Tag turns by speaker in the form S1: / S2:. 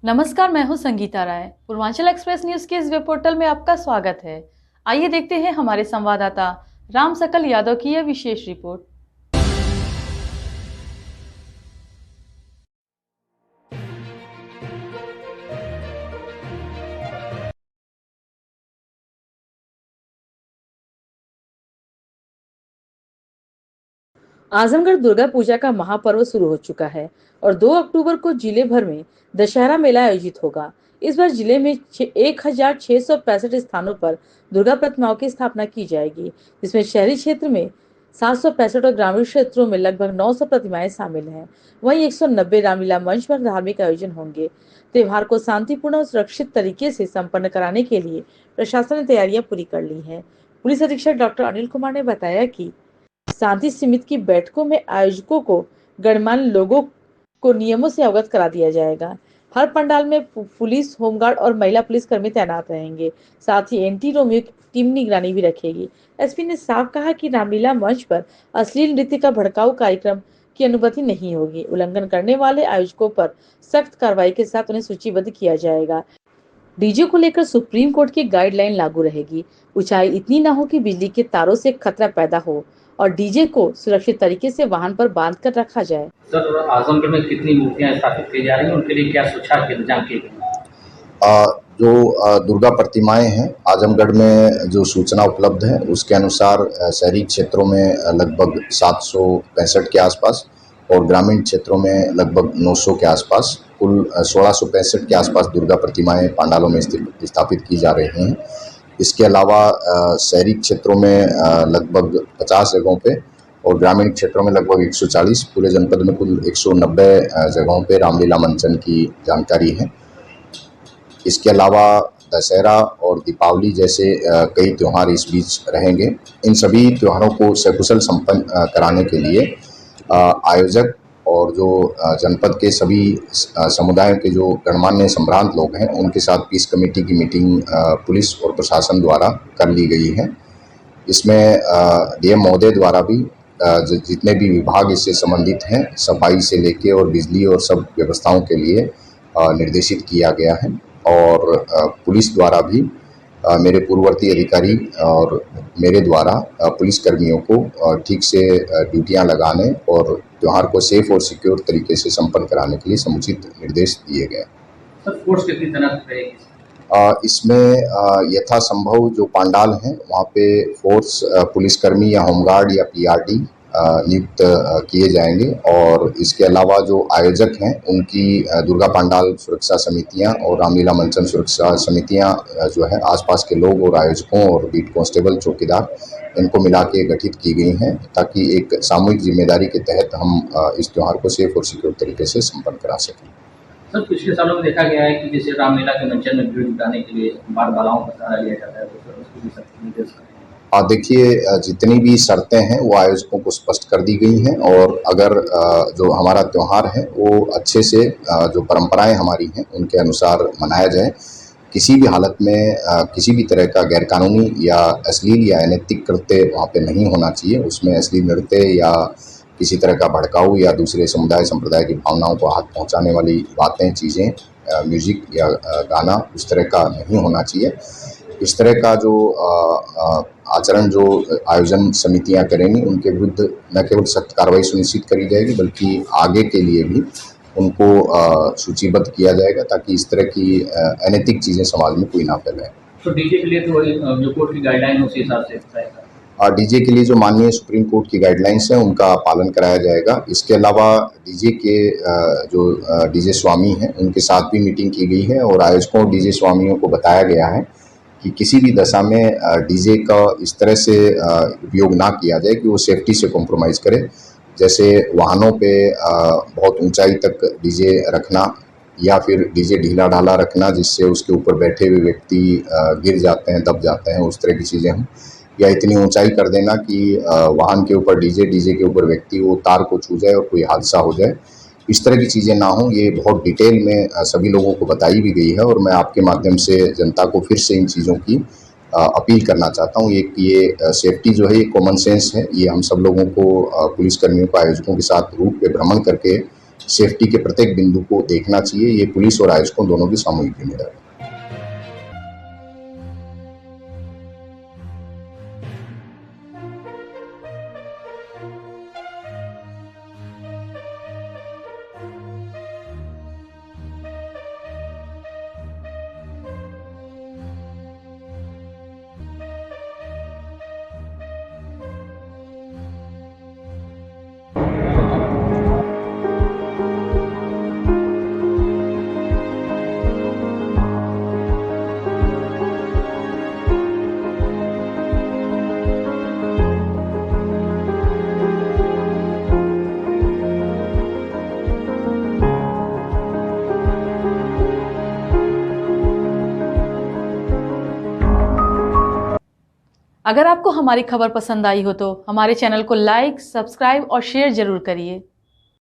S1: नमस्कार, मैं हूं संगीता राय। पूर्वांचल एक्सप्रेस न्यूज के इस वेब पोर्टल में आपका स्वागत है। आइए देखते हैं हमारे संवाददाता राम सकल यादव की यह विशेष रिपोर्ट। आजमगढ़ दुर्गा पूजा का महापर्व शुरू हो चुका है और 2 अक्टूबर को जिले भर में दशहरा मेला आयोजित होगा। इस बार जिले में 1665 स्थानों पर दुर्गा प्रतिमाओं की स्थापना की जाएगी, जिसमें शहरी क्षेत्र में 765 और ग्रामीण क्षेत्रों में लगभग 900 प्रतिमाएं शामिल हैं। वहीं 190 रामलीला मंच पर धार्मिक आयोजन होंगे। त्योहार को शांतिपूर्ण और सुरक्षित तरीके से संपन्न कराने के लिए प्रशासन ने तैयारियां पूरी कर ली हैं। पुलिस अधीक्षक डॉक्टर अनिल कुमार ने बताया कि शांति समिति की बैठकों में आयोजकों को गणमान्य लोगों को नियमों से अवगत करा दिया जाएगा। हर पंडाल में पुलिस, होमगार्ड और महिला पुलिस कर्मी तैनात रहेंगे। साथ ही एंटी रोमियो टीम निगरानी भी रखेगी। एसपी ने साफ कहा कि रामलीला मंच पर अश्लील नृत्य का भड़काऊ कार्यक्रम की अनुमति नहीं होगी। उल्लंघन करने वाले आयोजकों पर सख्त कार्रवाई के साथ उन्हें सूचीबद्ध किया जाएगा। डीजे को लेकर सुप्रीम कोर्ट की गाइडलाइन लागू रहेगी। ऊंचाई इतनी न हो कि बिजली के तारों से खतरा पैदा हो और डीजे को सुरक्षित तरीके से वाहन पर बांध कर रखा जाए।
S2: सर, आजमगढ़ में कितनी मूर्तियां स्थापित की जा रही हैं, उनके लिए क्या सुरक्षा के इंतजाम किए गए?
S3: जो दुर्गा प्रतिमाएं हैं, आजमगढ़ में जो सूचना उपलब्ध है उसके अनुसार शहरी क्षेत्रों में लगभग 765 के आसपास और ग्रामीण क्षेत्रों में लगभग 900 के आसपास, कुल 1665 के आसपास दुर्गा प्रतिमाएं पंडालों में स्थापित की जा रही हैं। इसके अलावा शहरी क्षेत्रों में लगभग 50 जगहों पे और ग्रामीण क्षेत्रों में लगभग 140, पूरे जनपद में कुल 190 जगहों पे रामलीला मंचन की जानकारी है। इसके अलावा दशहरा और दीपावली जैसे कई त्यौहार इस बीच रहेंगे। इन सभी त्योहारों को सकुशल संपन्न कराने के लिए आयोजक और जो जनपद के सभी समुदायों के जो गणमान्य संभ्रांत लोग हैं उनके साथ पीस कमेटी की मीटिंग पुलिस और प्रशासन द्वारा कर ली गई है। इसमें डीएम महोदय द्वारा भी जितने भी विभाग इससे संबंधित हैं, सफाई से लेके और बिजली और सब व्यवस्थाओं के लिए निर्देशित किया गया है। और पुलिस द्वारा भी मेरे पूर्ववर्ती अधिकारी और मेरे द्वारा पुलिस कर्मियों को ठीक से ड्यूटियां लगाने और त्यौहार को सेफ और सिक्योर तरीके से संपन्न कराने के लिए समुचित निर्देश दिए गए।
S2: सर, फोर्स कितनी तैनात रहेगी?
S3: इसमें यथासंभव जो पंडाल हैं वहाँ पे फोर्स पुलिसकर्मी या होमगार्ड या पीआरडी नियुक्त किए जाएंगे और इसके अलावा जो आयोजक हैं उनकी दुर्गा पंडाल सुरक्षा समितियां और रामलीला मंचन सुरक्षा समितियां जो है आसपास के लोग और आयोजकों और बीट कांस्टेबल चौकीदार इनको मिला के गठित की गई हैं ताकि एक सामूहिक जिम्मेदारी के तहत हम इस त्यौहार को सेफ और सिक्योर तरीके से संपन्न करा सकें।
S2: सर, पिछले सालों में देखा गया है कि जैसे रामलीला के मंचन में भीड़ जुटाने के लिए बार बालाओं का सहारा लिया जाता है, तो सर उसको भी सख्त निर्देश करें।
S3: देखिए, जितनी भी शर्तें हैं वो आयोजकों को स्पष्ट कर दी गई हैं और अगर जो हमारा त्यौहार है वो अच्छे से जो परंपराएं हमारी हैं उनके अनुसार मनाया जाए। किसी भी हालत में किसी भी तरह का गैरकानूनी या अश्लील या अनैतिक कृत्य वहाँ पे नहीं होना चाहिए। उसमें अश्लील नृत्य या किसी तरह का भड़काऊ या दूसरे समुदाय संप्रदाय की भावनाओं को हाथ पहुँचाने वाली बातें, चीज़ें, म्यूजिक या गाना उस तरह का नहीं होना चाहिए। इस तरह का जो आचरण जो आयोजन समितियां करेंगी उनके विरुद्ध न केवल सख्त कार्रवाई सुनिश्चित करी जाएगी बल्कि आगे के लिए भी उनको सूचीबद्ध किया जाएगा ताकि इस तरह की अनैतिक चीज़ें समाज में कोई ना फैलाए।
S2: तो डीजे के लिए तो जो कोर्ट की गाइडलाइन है उसी हिसाब से रहेगा।
S3: डीजे के लिए जो माननीय सुप्रीम कोर्ट की गाइडलाइंस हैं उनका पालन कराया जाएगा। इसके अलावा डीजे के जो डीजे स्वामी हैं उनके साथ भी मीटिंग की गई है और आयोजकों और डीजे स्वामियों को बताया गया है कि किसी भी दशा में डीजे का इस तरह से उपयोग ना किया जाए कि वो सेफ्टी से कॉम्प्रोमाइज़ करे। जैसे वाहनों पे बहुत ऊंचाई तक डीजे रखना या फिर डीजे ढीला ढाला रखना जिससे उसके ऊपर बैठे हुए व्यक्ति गिर जाते हैं, दब जाते हैं, उस तरह की चीज़ें हों, या इतनी ऊंचाई कर देना कि वाहन के ऊपर डीजे के ऊपर व्यक्ति वो तार को छू जाए और कोई हादसा हो जाए। इस तरह की चीज़ें ना हों, ये बहुत डिटेल में सभी लोगों को बताई भी गई है और मैं आपके माध्यम से जनता को फिर से इन चीज़ों की अपील करना चाहता हूँ। ये सेफ्टी जो है ये कॉमन सेंस है, ये हम सब लोगों को पुलिसकर्मियों को आयोजकों के साथ रूट पे भ्रमण करके सेफ्टी के प्रत्येक बिंदु को देखना चाहिए। ये पुलिस और आयोजकों दोनों की सामूहिक जिम्मेदारी है।
S1: अगर आपको हमारी खबर पसंद आई हो तो हमारे चैनल को लाइक, सब्सक्राइब और शेयर जरूर करिए।